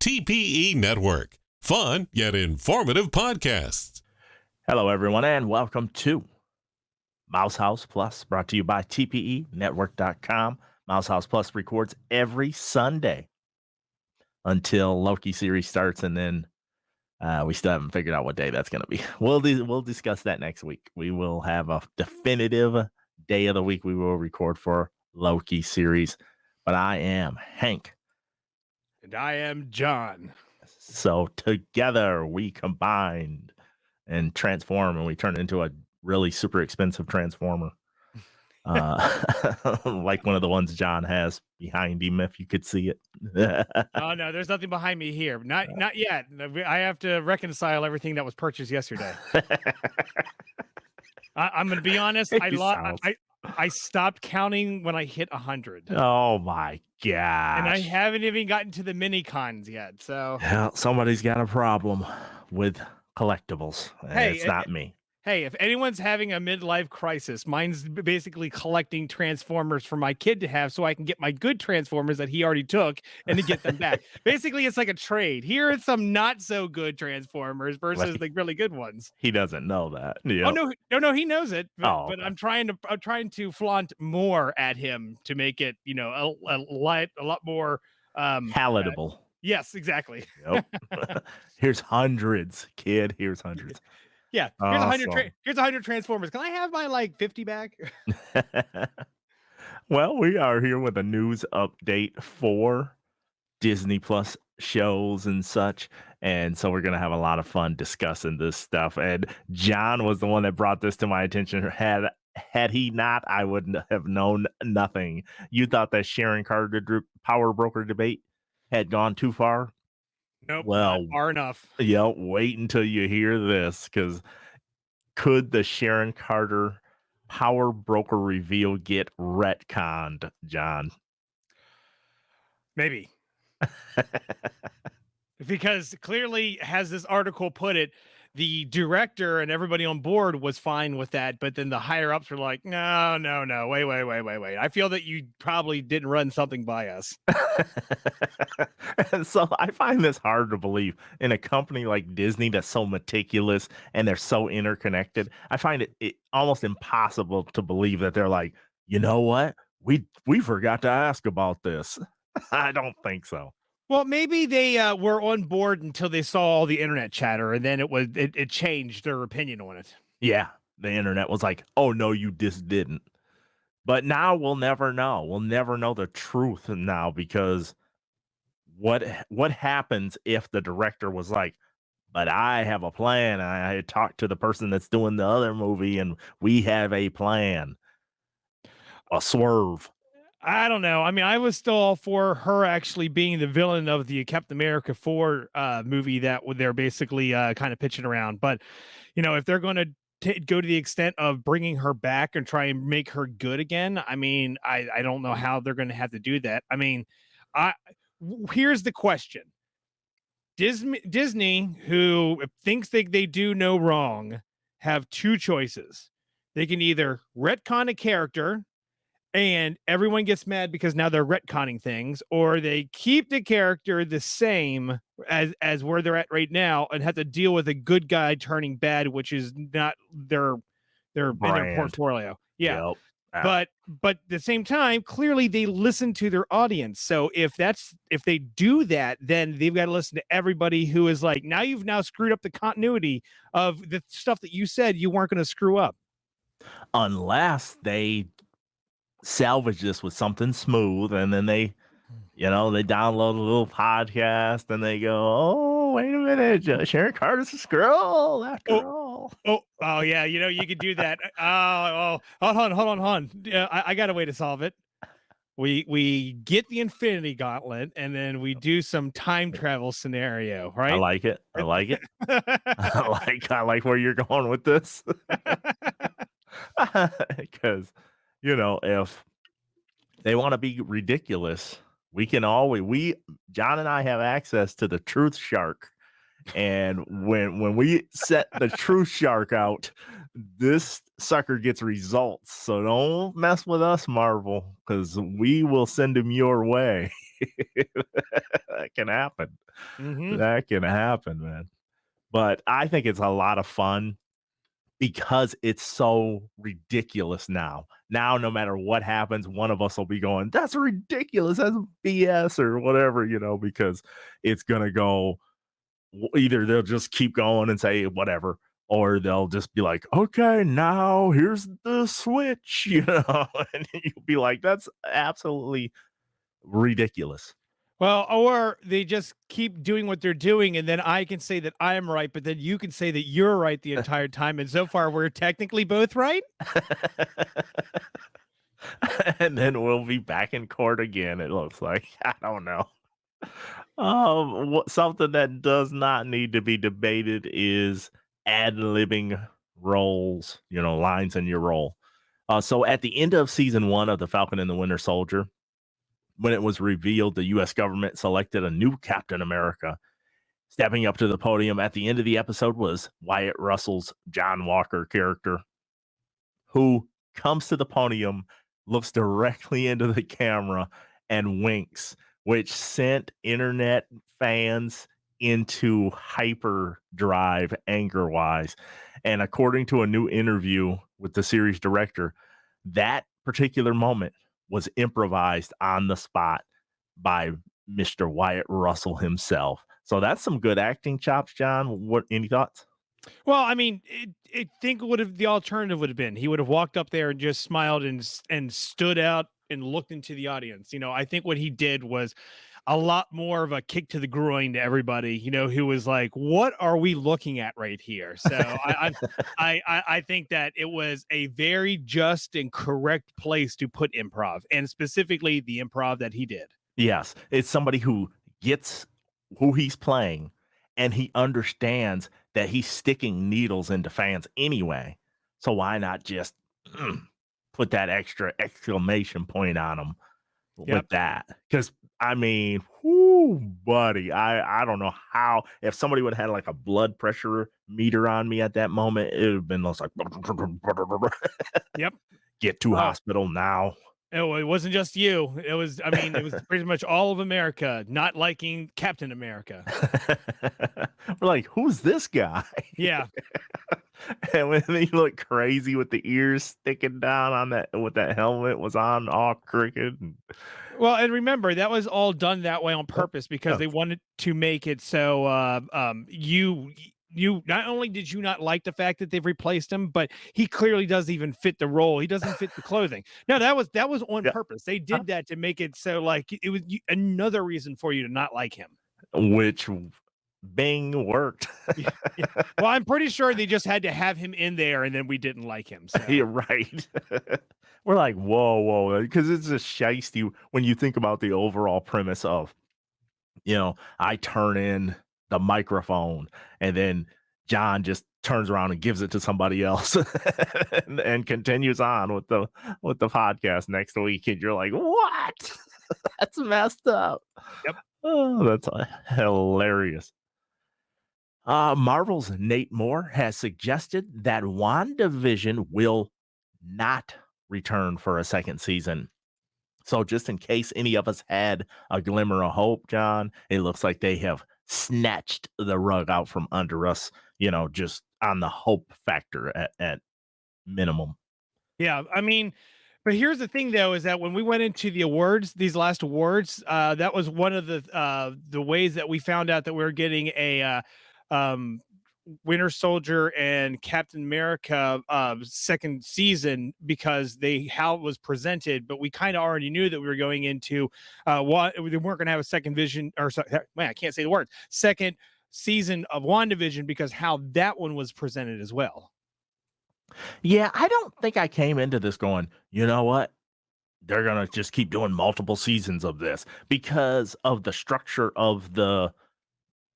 TPE Network. Fun yet informative podcasts. Hello, everyone, and welcome to Mouse House Plus, brought to you by TPEnetwork.com. Mouse House Plus records every Sunday until Loki series starts, and then we still haven't figured out what day that's going to be. We'll discuss that next week. We will have a definitive day of the week we will record for Loki series. But I am Hank. And I am John. So together we combined and transform, and we turn into a really super expensive transformer. Like one of the ones John has behind him, if you could see it. Oh no, there's nothing behind me here. Not yet. I have to reconcile everything that was purchased yesterday. I'm going to be honest. I stopped counting when I hit 100. Oh my gosh. And I haven't even gotten to the mini cons yet. So well, somebody's got a problem with collectibles. Hey, it's not me. Hey, if anyone's having a midlife crisis, mine's basically collecting Transformers for my kid to have so I can get my good Transformers that he already took and to get them back. Basically, it's like a trade. Here are some not so good Transformers versus the really good ones. He doesn't know that. Yep. Oh no, he knows it. But, okay. I'm trying to flaunt more at him to make it, a lot more palatable. Yes, exactly. Yep. Here's hundreds, kid. Here's hundreds. Yeah, here's 100. Here's 100 Transformers. Can I have my 50 back? Well, we are here with a news update for Disney Plus shows and such, and so we're gonna have a lot of fun discussing this stuff. And John was the one that brought this to my attention. Had he not, I wouldn't have known nothing. You thought that Sharon Carter power broker debate had gone too far? Nope, well, not far enough. Yeah, wait until you hear this, because could the Sharon Carter power broker reveal get retconned, John? Maybe. Because clearly, as this article put it, the director and everybody on board was fine with that, but then the higher ups were like, no, wait. I feel that you probably didn't run something by us. And so I find this hard to believe in a company like Disney that's so meticulous and they're so interconnected. I find it almost impossible to believe that they're like, you know what? We forgot to ask about this. I don't think so. Well, maybe they were on board until they saw all the internet chatter, and then it changed their opinion on it. Yeah, the internet was like, "Oh no, you just didn't." But now we'll never know. We'll never know the truth now, because what happens if the director was like, "But I have a plan. I talked to the person that's doing the other movie, and we have a plan." A swerve. I don't know. I mean, I was still all for her actually being the villain of the Captain America 4 movie that they're basically kind of pitching around. But, if they're going to go to the extent of bringing her back and try and make her good again, I mean, I don't know how they're going to have to do that. I mean, here's the question. Disney, who thinks they do no wrong, have two choices. They can either retcon a character and everyone gets mad because now they're retconning things, or they keep the character the same as where they're at right now and have to deal with a good guy turning bad, which is not their in their portfolio. Yeah. Yep. But at the same time, clearly they listen to their audience. So if they do that, then they've got to listen to everybody who is like, now you've screwed up the continuity of the stuff that you said you weren't going to screw up. Unless they salvage this with something smooth, and then they download a little podcast and they go, "Oh, wait a minute, Sharon Carter's a Skrull after all." Oh yeah, you could do that. Hold on. I got a way to solve it. We get the Infinity Gauntlet, and then we do some time travel scenario, right? I like it. I like where you're going with this. Because if they want to be ridiculous, John and I have access to the Truth Shark. And when we set the Truth Shark out, this sucker gets results. So don't mess with us, Marvel, because we will send him your way. That can happen. Mhm. That can happen, man. But I think it's a lot of fun because it's so ridiculous now. Now, no matter what happens, one of us will be going, "That's ridiculous. That's BS," or whatever, because it's gonna go. Either they'll just keep going and say whatever, or they'll just be like, "Okay, now here's the switch," and you'll be like, "That's absolutely ridiculous." Well, or they just keep doing what they're doing, and then I can say that I'm right, but then you can say that you're right the entire time, and so far we're technically both right? And then we'll be back in court again, it looks like. I don't know. Something that does not need to be debated is ad-libbing roles, lines in your role. So at the end of season 1 of The Falcon and the Winter Soldier, when it was revealed the US government selected a new Captain America, stepping up to the podium at the end of the episode was Wyatt Russell's John Walker character, who comes to the podium, looks directly into the camera, and winks, which sent internet fans into hyperdrive anger wise. And according to a new interview with the series director, that particular moment was improvised on the spot by Mr. Wyatt Russell himself. So that's some good acting chops, John. Any thoughts? Well, I mean, it think would have the alternative would have been he would have walked up there and just smiled and stood out and looked into the audience. I think what he did was a lot more of a kick to the groin to everybody, who was like, "What are we looking at right here?" So I think that it was a very just and correct place to put improv, and specifically the improv that he did. Yes, it's somebody who gets who he's playing, and he understands that he's sticking needles into fans anyway. So why not just put that extra exclamation point on them with Yep. that? Because I mean, whoo, buddy, I don't know how if somebody would have had like a blood pressure meter on me at that moment, it would have been just like Yep. get to Oh, hospital now. it wasn't just you. I mean, it was pretty much all of America not liking Captain America. We're like, who's this guy? Yeah. And when he looked crazy with the ears sticking down on that, with that helmet was on all crooked. Well, and remember that was all done that way on Oh, purpose because yeah. they wanted to make it so you not only did you not like the fact that they've replaced him, but he clearly doesn't even fit the role. He doesn't fit the clothing. No, that was on Yeah. purpose. They Huh? did that to make it so like it was another reason for you to not like him. Which Bing worked. Yeah, yeah. Well, I'm pretty sure they just had to have him in there, and then we didn't like him. So You're right. We're like, whoa, because it's a shiesty when you think about the overall premise of, I turn in the microphone and then John just turns around and gives it to somebody else and continues on with the podcast next week. And you're like, what? That's messed up. yep. Oh, that's hilarious. Marvel's Nate Moore has suggested that WandaVision will not return for a second season. So, just in case any of us had a glimmer of hope, John, it looks like they have snatched the rug out from under us, just on the hope factor at minimum. Yeah, I mean, but here's the thing though, is that when we went into the awards, these last awards, that was one of the ways that we found out that we were getting a um Winter Soldier and Captain America second season because how it was presented, but we kind of already knew that we were going into what we weren't going to have a second vision man, I can't say the word second season of WandaVision because how that one was presented as well. Yeah, I don't think I came into this going, you know what? They're going to just keep doing multiple seasons of this because of the structure of the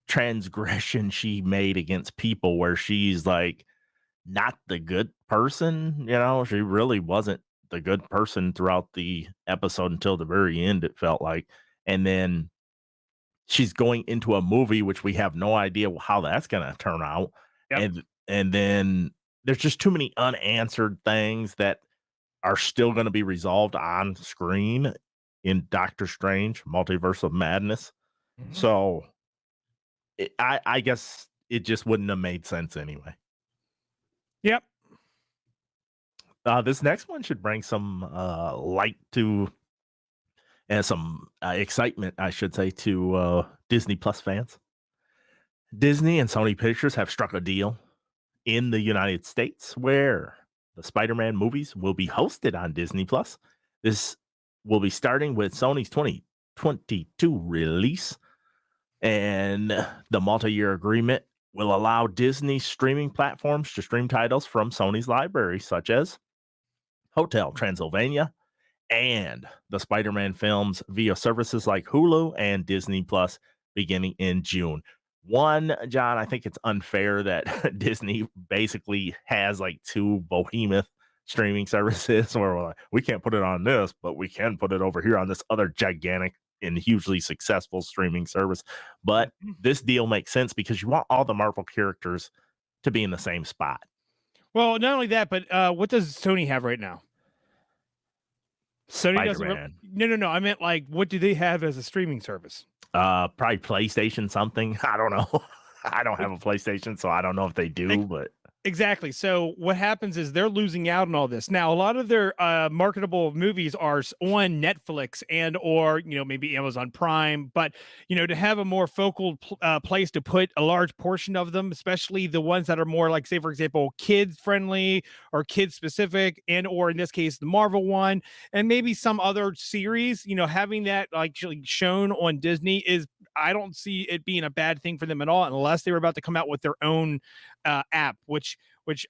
transgression she made against people, where she's like not the good person. She really wasn't the good person throughout the episode until the very end, it felt like. And then she's going into a movie which we have no idea how that's going to turn out. Yep. And then there's just too many unanswered things that are still going to be resolved on screen. in Doctor Strange, Multiverse of Madness. Mhm. So I guess it just wouldn't have made sense anyway. Yep. This next one should bring some light to and some excitement, I should say, to Disney Plus fans. Disney and Sony Pictures have struck a deal in the United States where the Spider-Man movies will be hosted on Disney Plus. This will be starting with Sony's 2022 release, and the multi-year agreement will allow Disney streaming platforms to stream titles from Sony's library, such as Hotel Transylvania and the Spider-Man films via services like Hulu and Disney Plus beginning in June. One, John, I think it's unfair that Disney basically has like two behemoth streaming services where we're like, we can't put it on this, but we can put it over here on this other gigantic and hugely successful streaming service. But this deal makes sense because you want all the Marvel characters to be in the same spot. Well, not only that, but what does Sony have right now? Sony doesn't. No. I meant like, what do they have as a streaming service? Probably PlayStation something. I don't know. I don't have a PlayStation, so I don't know if they do, but exactly. So what happens is they're losing out on all this. Now, a lot of their marketable movies are on Netflix and or, maybe Amazon Prime, but, to have a more focal place to put a large portion of them, especially the ones that are more like, say, for example, kids friendly or kids specific, and or in this case, the Marvel one, and maybe some other series, having that actually shown on Disney I don't see it being a bad thing for them at all, unless they were about to come out with their own app, which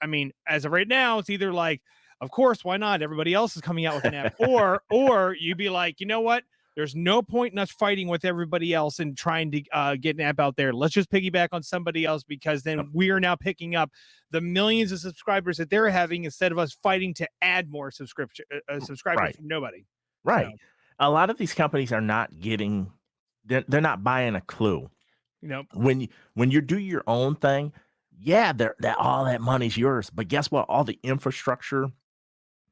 I mean, as of right now, it's either like, of course, why not? Everybody else is coming out with an app, or you'd be like, you know what? There's no point in us fighting with everybody else and trying to get an app out there. Let's just piggyback on somebody else, because then we are now picking up the millions of subscribers that they're having instead of us fighting to add more subscribers from nobody. Right. So, a lot of these companies are not getting. They're not buying a clue. When you do your own thing, yeah, that all that money's yours. But guess what? All the infrastructure,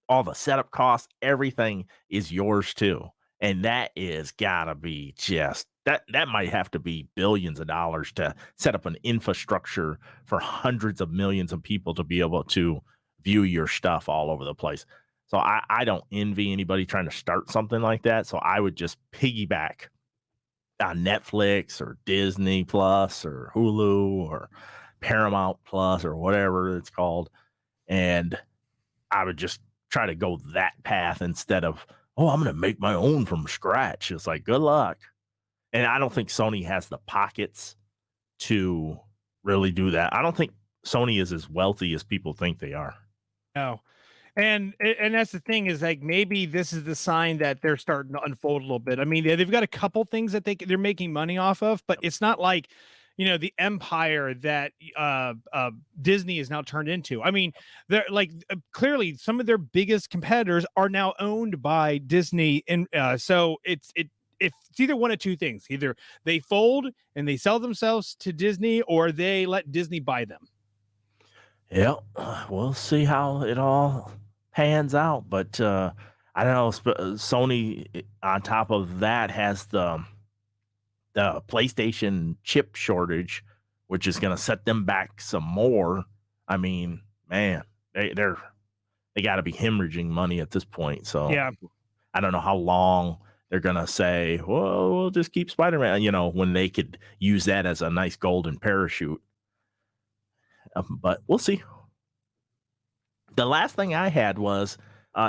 all the setup costs, everything is yours too. And that is gotta be just that might have to be billions of dollars to set up an infrastructure for hundreds of millions of people to be able to view your stuff all over the place. So I don't envy anybody trying to start something like that. So I would just piggyback on Netflix or Disney Plus or Hulu or Paramount Plus or whatever it's called. And I would just try to go that path instead of, I'm going to make my own from scratch. It's like, good luck. And I don't think Sony has the pockets to really do that. I don't think Sony is as wealthy as people think they are. No. And that's the thing, is like, maybe this is the sign that they're starting to unfold a little bit. I mean, they've got a couple things that they're making money off of, but it's not like, the empire that Disney is now turned into. I mean, they're like, clearly some of their biggest competitors are now owned by Disney, and so it's either one of two things: either they fold and they sell themselves to Disney, or they let Disney buy them. Yeah, we'll see how it all pans out, but I don't know. Sony, on top of that, has the PlayStation chip shortage, which is going to set them back some more. I mean, man, they got to be hemorrhaging money at this point. So yeah, I don't know how long they're going to say, well, we'll just keep Spider-Man, when they could use that as a nice golden parachute. But we'll see. The last thing I had was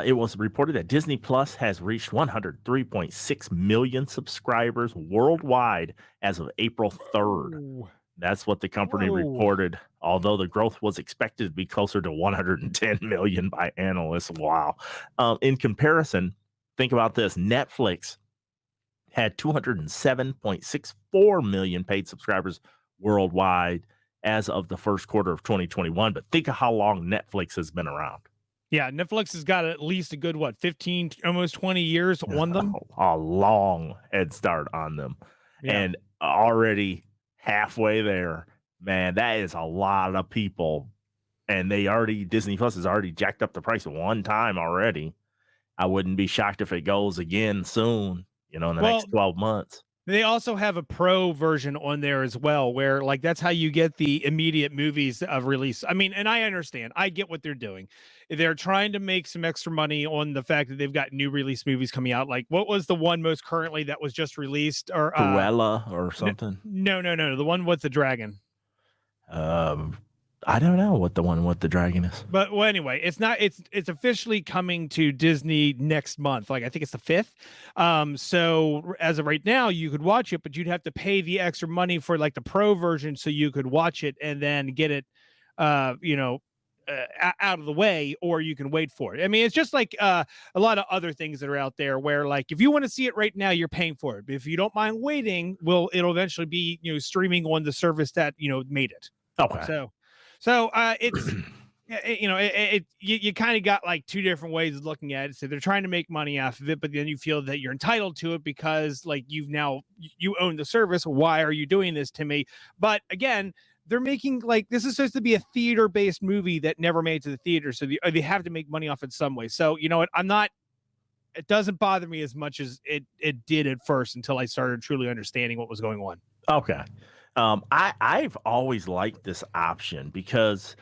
it was reported that Disney Plus has reached 103.6 million subscribers worldwide as of April 3rd. Ooh. That's what the company reported, although the growth was expected to be closer to 110 million by analysts. Wow. In comparison, think about this. Netflix had 207.64 million paid subscribers worldwide as of the first quarter of 2021. But think of how long Netflix has been around. Yeah, Netflix has got at least a good, 15, almost 20 years on them. A long head start on them. Yeah. And already halfway there, man, that is a lot of people. And Disney Plus has already jacked up the price one time already. I wouldn't be shocked if it goes again soon, in the Well, next 12 months. they also have a pro version on there as well, where like that's how you get the immediate movies of release. I mean, and I understand, I get what they're doing. They're trying to make some extra money on the fact that they've got new release movies coming out. Like, what was the one most currently that was just released? Or Cruella or something. no, the one with the dragon. I don't know what the one with the dragon is. But well, anyway, it's not. It's officially coming to Disney next month. Like I think it's the 5th. So as of right now, you could watch it, but you'd have to pay the extra money for like the pro version, so you could watch it and then get it, out of the way, or you can wait for it. I mean, it's just like a lot of other things that are out there where, like, if you want to see it right now, you're paying for it. But if you don't mind waiting, it'll eventually be streaming on the service that made it. Okay. So it's you kind of got like two different ways of looking at it. So they're trying to make money off of it, but then you feel that you're entitled to it because like you own the service. Why are you doing this to me? But again, they're making like this is supposed to be a theater-based movie that never made it to the theater, so they have to make money off it some way. So you know what? It doesn't bother me as much as it did at first until I started truly understanding what was going on. Okay. I've always liked this option because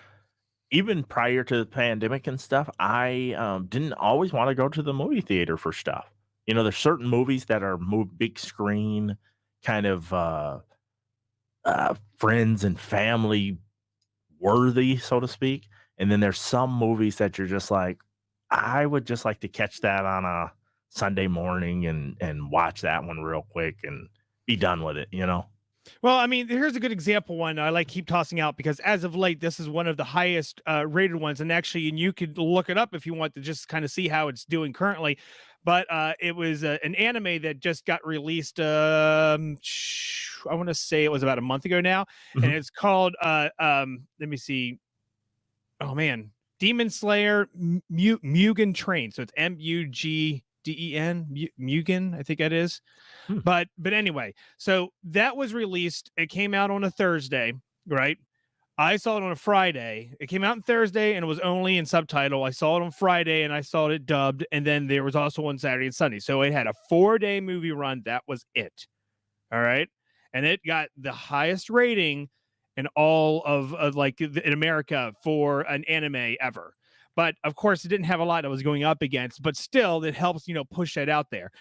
even prior to the pandemic and stuff, I didn't always want to go to the movie theater for stuff. There's certain movies that are big screen, kind of friends and family worthy, so to speak. And then there's some movies that you're just like, I would just like to catch that on a Sunday morning and watch that one real quick and be done with it, Well, I mean, here's a good example one I like keep tossing out because as of late, this is one of the highest rated ones. And you could look it up if you want to just kind of see how it's doing currently. But it was an anime that just got released. I want to say it was about a month ago now. Mhm. And it's called, let me see. Oh, man. Demon Slayer Mugen Train. So it's Mugden, Mugen, I think that is. But anyway, so that was released. It came out on a Thursday, right? I saw it on a Friday. It came out on Thursday and it was only in subtitle. I saw it on Friday and I saw it dubbed. And then there was also on Saturday and Sunday. So it had a 4-day movie run. That was it. All right. And it got the highest rating in all of like in America for an anime ever. But of course, it didn't have a lot that was going up against, but still it helps, push that out there.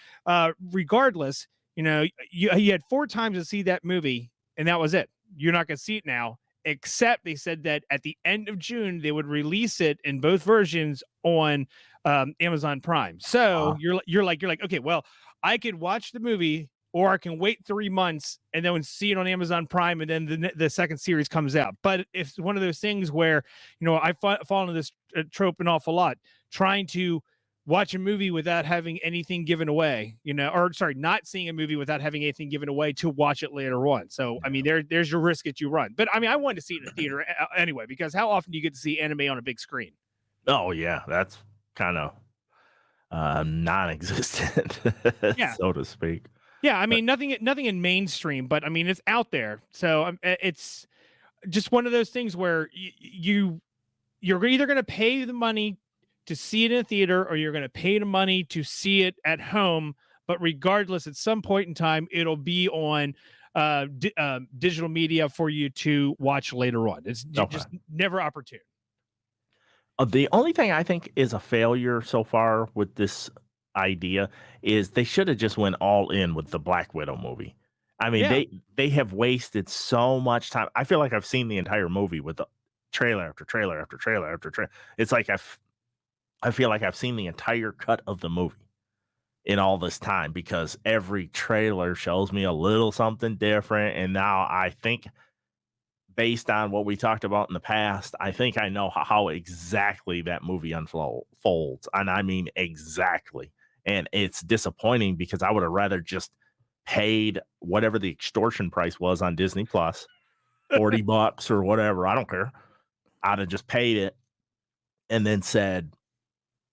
Regardless, you had 4 times to see that movie and that was it. You're not going to see it now, except they said that at the end of June, they would release it in both versions on Amazon Prime. So you're like, okay, well, I could watch the movie or I can wait 3 months and then see it on Amazon Prime, and then the second series comes out. But it's one of those things where, I fall into this trope an awful lot, trying to watch a movie without having anything given away, not seeing a movie without having anything given away to watch it later on. So, I mean, there's your risk that you run. But I mean, I wanted to see it in a theater anyway, because how often do you get to see anime on a big screen? Oh, yeah. That's kind of non-existent, so to speak. Yeah, I mean, nothing in mainstream, but I mean, it's out there. So it's just one of those things where you're either going to pay the money to see it in a theater or you're going to pay the money to see it at home. But regardless, at some point in time, it'll be on digital media for you to watch later on. It's just never opportune. The only thing I think is a failure so far with this idea is they should have just went all in with the Black Widow movie. I mean, they have wasted so much time. I feel like I've seen the entire movie with the trailer after trailer after trailer after trailer. It's like I feel like I've seen the entire cut of the movie in all this time because every trailer shows me a little something different. And now I think, based on what we talked about in the past, I think I know how exactly that movie unfolds. And I mean, exactly. And it's disappointing because I would have rather just paid whatever the extortion price was on Disney Plus, $40 or whatever. I don't care. I'd have just paid it and then said,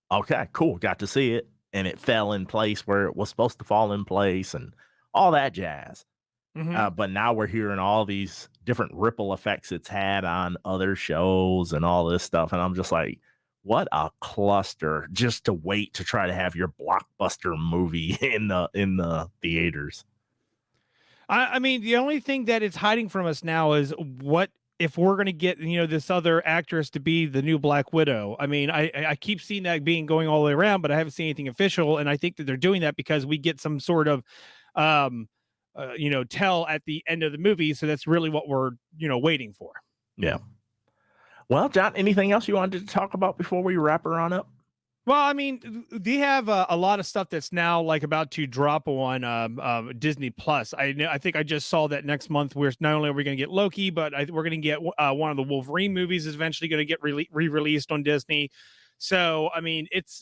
okay, cool. Got to see it. And it fell in place where it was supposed to fall in place and all that jazz. Mm-hmm. But now we're hearing all these different ripple effects it's had on other shows and all this stuff. And I'm just like, what a cluster just to wait to try to have your blockbuster movie in the theaters. I mean, the only thing that it's hiding from us now is what if we're going to get, this other actress to be the new Black Widow. I mean, I keep seeing that being going all the way around, but I haven't seen anything official. And I think that they're doing that because we get some sort of, tell at the end of the movie. So that's really what we're, waiting for. Yeah. Well, John, anything else you wanted to talk about before we wrap her on up? Well, I mean, they have a lot of stuff that's now like about to drop on Disney Plus. I think I just saw that next month we're not only are we going to get Loki, but we're going to get one of the Wolverine movies is eventually going to get re-released on Disney. So, I mean, it's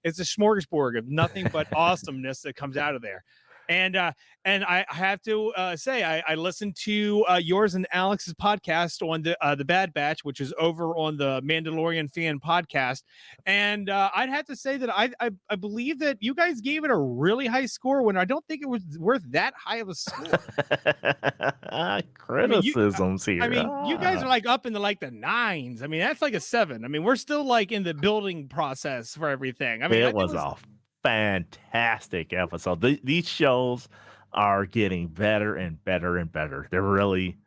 it's a smorgasbord of nothing but awesomeness that comes out of there. And I have to say I listened to yours and Alex's podcast on the Bad Batch, which is over on the Mandalorian Fan podcast, and I'd have to say that I believe that you guys gave it a really high score when I don't think it was worth that high of a score. Criticisms here. I mean, you guys are like up in the nines. I mean, that's like a 7. I mean, we're still like in the building process for everything. I mean, it was off. Fantastic episode. These shows are getting better and better and better. They're really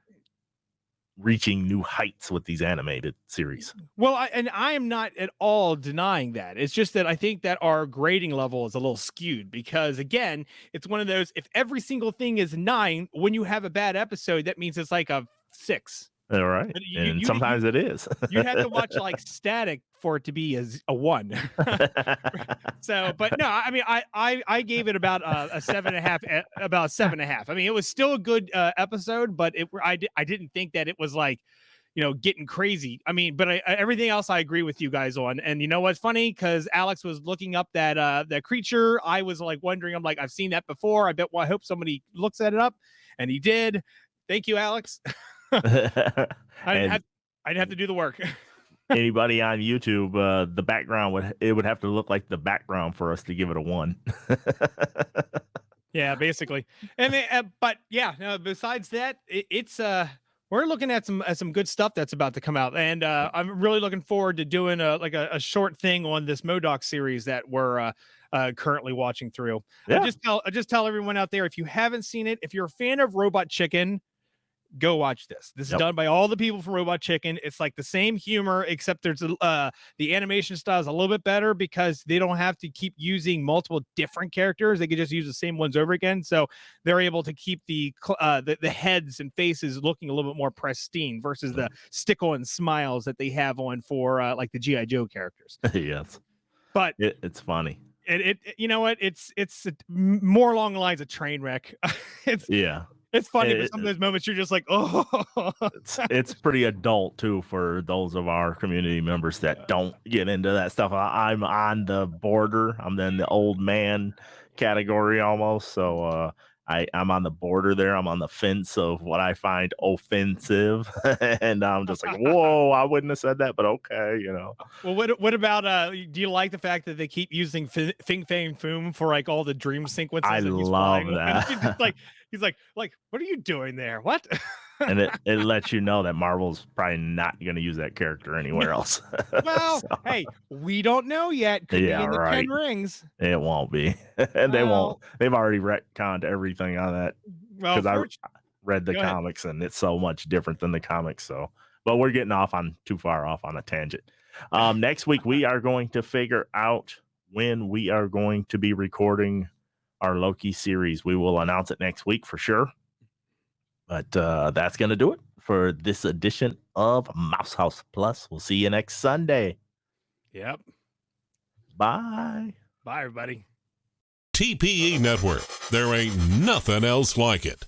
reaching new heights with these animated series. Well, I am not at all denying that. It's just that I think that our grading level is a little skewed because, again, it's one of those, if every single thing is 9, when you have a bad episode, that means it's like a 6. All right. And sometimes it is. You'd have to watch like Static for it to be a 1. So, but no, I mean, I gave it about a 7.5, about 7.5. I mean, it was still a good episode, but I didn't think that it was like, getting crazy. I mean, but everything else I agree with you guys on. And you know what's funny? Because Alex was looking up that creature. I was like wondering, I'm like, I've seen that before. I hope somebody looks at it up, and he did. Thank you, Alex. I'd have to do the work. Anybody on YouTube, the background would have to look like the background for us to give it a 1. Yeah, basically. And but yeah, no, besides that, it's we're looking at some good stuff that's about to come out, and I'm really looking forward to doing a short thing on this MODOK series that we're currently watching through. Yeah. I just tell everyone out there, if you haven't seen it, if you're a fan of Robot Chicken, go watch this. This is done by all the people from Robot Chicken. It's like the same humor, except there's the animation style is a little bit better because they don't have to keep using multiple different characters. They could just use the same ones over again. So they're able to keep the heads and faces looking a little bit more pristine versus the stick-on smiles that they have on for like the G.I. Joe characters. Yes, but it's funny. It you know what? It's more along the lines of train wreck. It's funny, but some of those moments you're just like, oh. It's pretty adult too for those of our community members that don't get into that stuff. I'm on the border. I'm in the old man category almost. So I'm on the border there. I'm on the fence of what I find offensive, and I'm just like, whoa, I wouldn't have said that, but okay, Well, what about do you like the fact that they keep using Fing Fang Foom for like all the dream sequences? I love that. He's like, what are you doing there? What? And it lets you know that Marvel's probably not going to use that character anywhere else. Well, hey, we don't know yet. Could be in the 10 rings. It won't be. And they won't. They've already retconned everything on that. Because I read the comics and it's so much different than the comics. So, but we're getting too far off on a tangent. Next week, we are going to figure out when we are going to be recording our Loki series. We will announce it next week for sure. But that's going to do it for this edition of Mouse House Plus. We'll see you next Sunday. Yep. Bye. Bye, everybody. TPE Network. There ain't nothing else like it.